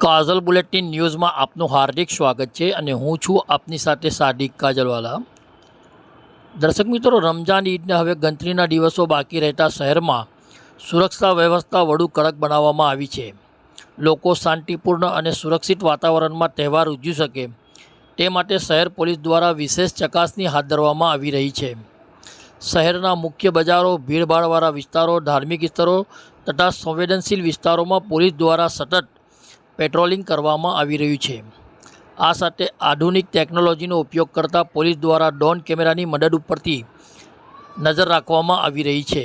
કાજલ bulletin ન્યૂઝમાં આપનું હાર્દિક સ્વાગત છે અને હું છું આપની સાથે સાદિક કાજલવાલા। દર્શક મિત્રો, રમજાન ઈદને હવે ગણતરીના દિવસો બાકી રહેતા શહેરમાં સુરક્ષા વ્યવસ્થા વધુ કડક બનાવવામાં આવી છે। લોકો શાંતિપૂર્ણ અને સુરક્ષિત વાતાવરણમાં તહેવાર ઉજવી શકે તે માટે શહેર પોલીસ દ્વારા વિશેષ ચકાસણી હાથ ધરવામાં આવી રહી છે। શહેરના મુખ્ય બજારો, ભીડભાડવાળા વિસ્તારો, ધાર્મિક સ્થળો તથા સંવેદનશીલ વિસ્તારોમાં પોલીસ દ્વારા સતત પેટ્રોલિંગ કરવામાં આવી રહ્યું છે। આ સાથે આધુનિક ટેકનોલોજીનો ઉપયોગ કરતા પોલીસ દ્વારા ડ્રોન કેમેરાની મદદ ઉપરથી નજર રાખવામાં આવી રહી છે,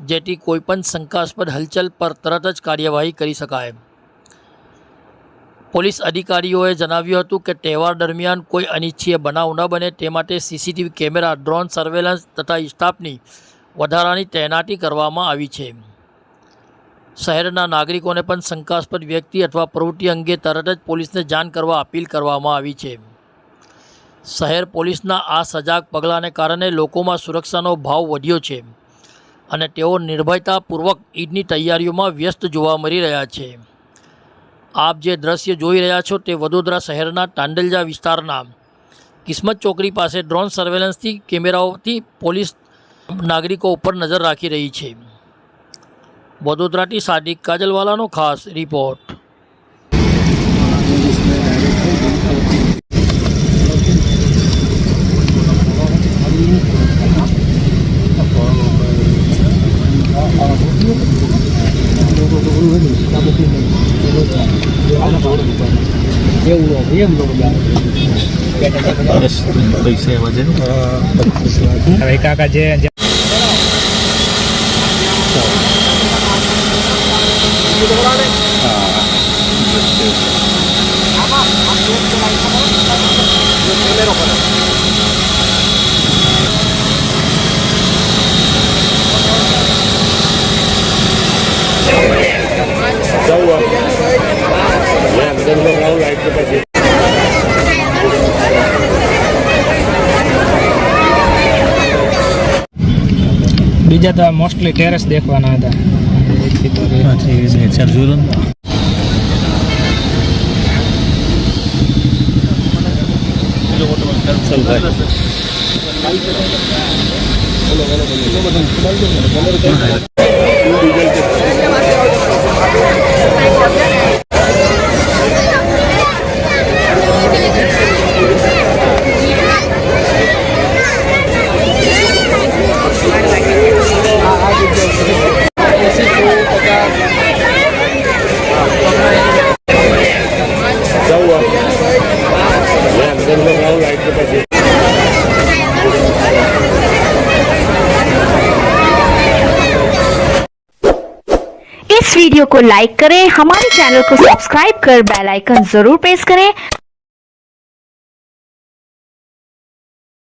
જેથી કોઈપણ શંકાસ્પદ હલચલ પર તરત જ કાર્યવાહી કરી શકાય। પોલીસ અધિકારીઓએ જણાવ્યું હતું કે તહેવાર દરમિયાન કોઈ અનિચ્છનીય બનાવ ન બને તે માટે સીસીટીવી કેમેરા, ડ્રોન સર્વેલન્સ તથા સ્ટાફની વધારાની તૈનાતી કરવામાં આવી છે। શહેરના નાગરિકોને પણ શંકાસ્પદ વ્યક્તિ અથવા પ્રવૃત્તિ અંગે તરત જ પોલીસને જાણ કરવા અપીલ કરવામાં આવી છે। શહેર પોલીસના આ સજાગ પગલાંને કારણે લોકોમાં સુરક્ષાનો ભાવ વધ્યો છે અને તેઓ નિર્ભયતાપૂર્વક ઈદની તૈયારીઓમાં વ્યસ્ત જોવા મળી રહ્યા છે। આપ જે દ્રશ્ય જોઈ રહ્યા છો તે વડોદરા શહેરના તાંડલજા વિસ્તારના કિસ્મત ચોકડી પાસે ડ્રોન સર્વેલન્સથી કેમેરાઓથી પોલીસ નાગરિકો ઉપર નજર રાખી રહી છે। વડોદરાથી સાદિક કાજલવાલાનો ખાસ રિપોર્ટ। હવે કાકા જે બીજા તો મોસ્ટલી ટેરેસ દેખવાના હતા। इस वीडियो को लाइक करें, हमारे चैनल को सब्सक्राइब कर बेल आइकन जरूर प्रेस करें